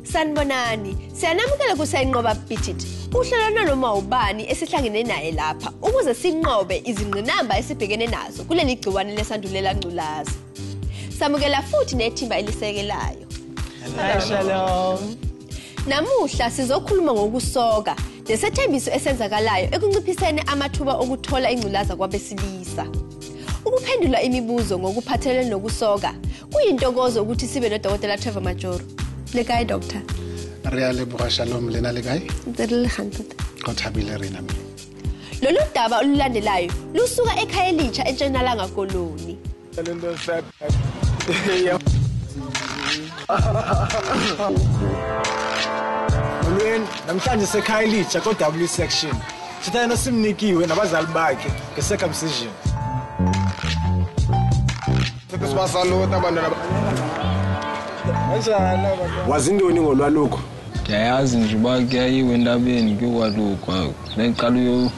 Sanibonani, siyanamukela kuSayinqoba Bitit. Uhlelo noma ubani esihlangene naye lapha ukuze sinqobe izingqinamba esibhekene nazo kuleli gciwane lesandulela ngculaza. Samukela futhi nethimba elisekelayo. Shalom. Namuhla sizokhuluma ngokusoka, lesethembiso esenzakalayo ekunciphiseni amathuba okuthola ingculaza kwabesilisa. Ukuphendula imibuzo ngokuphathelene nokusoka kuyintokozo ukuthi sibe noDokotela Trevor Majoro. Lekai doctor. Reale buga shalom lena lekai. Ntsele khantot. Kothabile rena mina. Lolu daba olulandelayo lusuka ekhaya elitsha eNtshonalanga Koloni. Molweni, namhlanje sekhaya elitsha ko-W section. Sithanda simnikiwe nabazali bakhe nge-circumcision. Sibasaloda abantwana. Wazindoni ngolwaluko? Ndiyayazi nje uba kuyayiwe entabeni kuyokwaluka. Neqala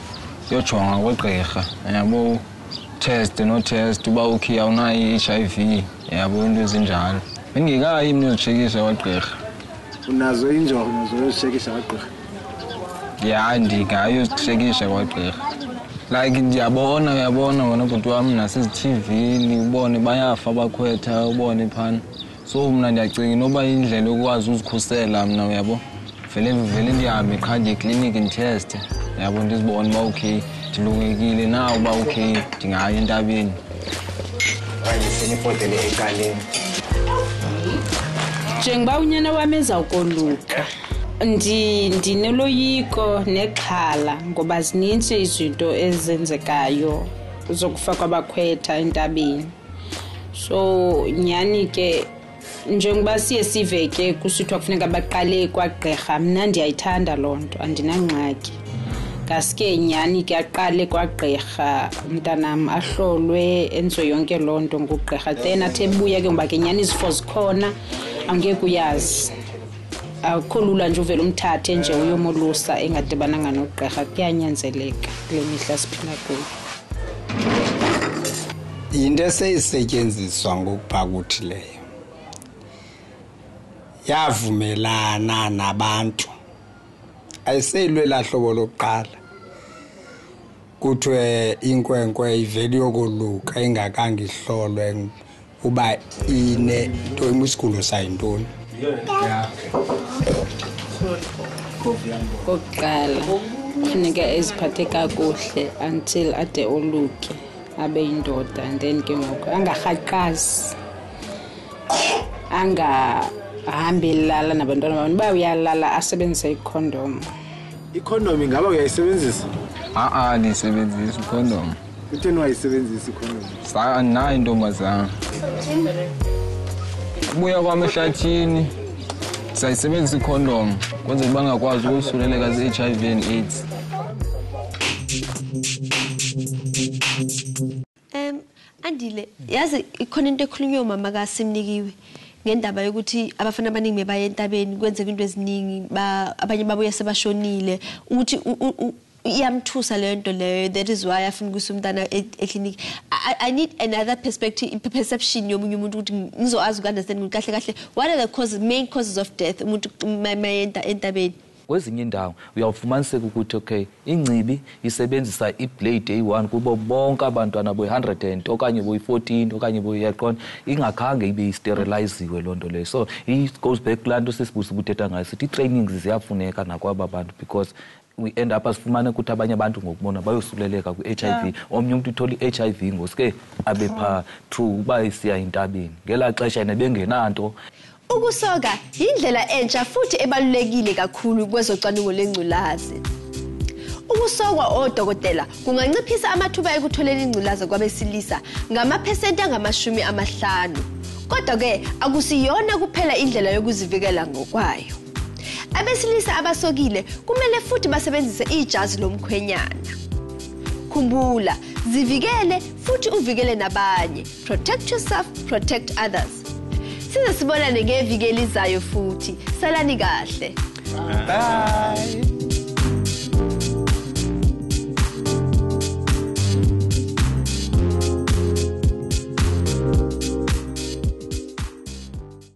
uyojonga kwegqirha, yabo test no test uba ukhe awunayo i-HIV, yabo into ezinjalo. Bengekayi mna uzitshekisha kwagqirha. Unazo injongo zokuzitshekisha kwagqirha? Ya, ndingayo uzitshekisha kwagqirha. Like ndiyabona, uyabona wena bhuti wam nasezi-TV-ni ubone bayafa abakhwetha, ubone phana. So mna ndiyacinga noba indlela yokwazi uzikhusela mna uyabo. Vele ndihambe qha ndiye ekliniki nditheste. Yabo ndizibone uba okay, ndilungekile na uba okay, ndingaya entabeni. Senifotele ekaleni. Njengoba unyana wami ezawukoluka, ndinoloyiko nexhala ngoba zininzi izinto ezenzekayo zokufa kwabakhwetha entabeni. So nyani ke njengoba siye siveke kusithwa kufuneka baqale kwagqirha, mna ndiyayithanda loo nto, andinangxaki. Ngaske nyani ke aqale kwagqirha, umntanam ahlolwe, enziwe yonke loo nto ngugqirha. Then athi ebuya ke ngoba ke nyani izifo zikhona, angeke uyazi. Akukho lula nje uvele umthathe nje uyomolusa engadibananga nogqirha, kuyanyanzeleka kule mihla siphila kuyo. Into eseyisetyenziswa ngokuphakathi leyo yavumelana nabantu, ayiseyilwe lahlobo lokuqala kuthiwe inkwenkwe ivele yokoluka ingakanga ihlolwe uba into imusikulo sayintoni. Kokuqala kufuneka eziphathe kakuhle until ade oluke abe yindoda, and then ke ngoku angarhaqazi, angahambi elala nabantwana abantu. Uba uyalala asebenzise ikhondom. Ikhondom ingaba uyayisebenzisa? Ndiyisebenzisa ikhondom. Kutheni wayisebenzisa ikhondom? Nayo intombazana. Ubuya kwami ehlathini sayisebenzisa ikhondom kwenzela uba ngakwazi ukusuleleka zi-HIV and AIDS. Andile, yazi ikhona into ekhulunywa umama kaSimnikiwe ngendaba yokuthi abafana abaningi baya entabeni kwenzeka into eziningi, abanye babuya sebashonile, ukuthi iyamthusa le nto leyo. That is why afuna ukusa umntana ekliniki. I need another perception yomunye umuntu ukuthi ngizoazi ukunderstand kahle kahle what are the main causes of death umuntu mayenta entabeni. Kwezinye indawo uyawufumaniseka ukuthi okay, ingcibi isebenzisa iblade A1 kubo bonke abantwana boyi-100 okanye boyi-14 okanye boyi-yaqona, ingakhange ibe isteriliziwe loo nto leyo. So it goes back to lanto sesibusa ukuthetha ngayo, sithi i-trainings ziyafuneka nakwaba bantu, because we end up asifumane ukuthi abanye abantu ngokubona bayosuleleka kwi-HIV. Omnye umuntu uthola i-HIV ngosuke abe pha through uba isiya entabeni ngelaa xesha nebengenanto. Ukusoka yindlela entsha futhi ebalulekile kakhulu kwezocwaningo lengculazi. Ukusokwa odokotela kunganciphisa amathuba ekutholeni ingculaza kwabesilisa ngamaphesenti angama-50. Kodwa ke akusiyona kuphela indlela yokuzivikela ngokwayo. Abesilisa abasokile kumele futhi basebenzise ijazi lomkhwenyana. Khumbula, zivikele futhi uvikele nabanye. Protect yourself, protect others. Size sibonane ngeviki elizayo futhi. Salani kahle. Bye.